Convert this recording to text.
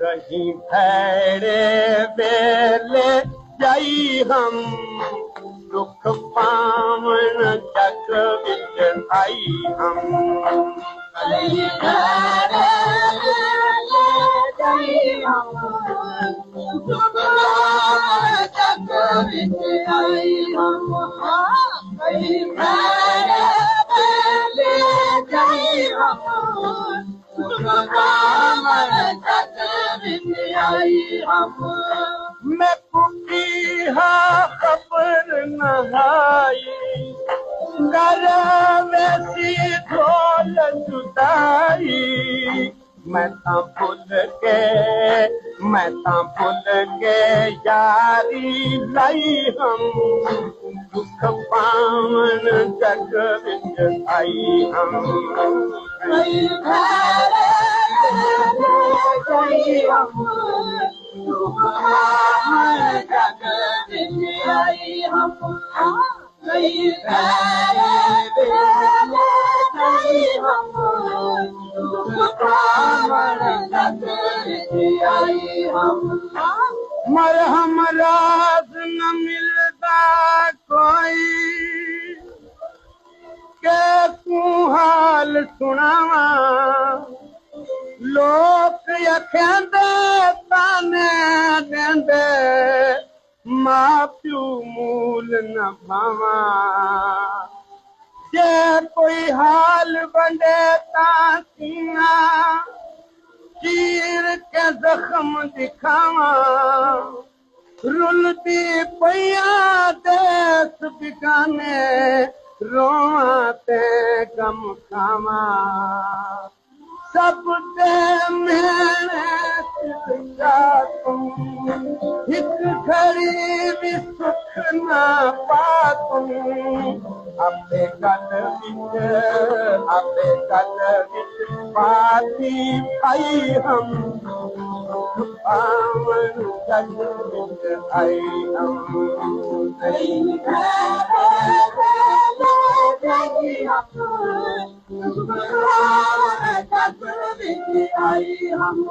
कहीं भैरे बेले जाई हम दुख पावन जग विच आई हम कहीं भैरे बेले जाई हम दुख पावन जग विच आई हम कहीं भैरे बेले जाई हम मैं पुकी हा खबर नहाई कर वैसी ढोल जुदाई मैं तां भुल के यारी लाई हम दुख पावन जग विच आई हम कहीं भैरे जाई हम दुख पावन जग विच आई हम कहीं भैरे जाई हम दुख पावन जग विच आई हम मरहम राज न मिलदा कोई के तू हाल सुनावा लोक अखेंदे ताने देंदे मां प्यू मूल न भावा जे कोई हाल बंदे तां सीना चीर के जख्म दिखावा रुलती पैया देश बिकाने रोते गम खावा सब दे मेरे तुम एक घड़ी भी सुख न पातुम आपे गल विच पाती आई हम पावन जग विच आई हम कहीं भैरे जाई हम दुख पावन जग विच आई हम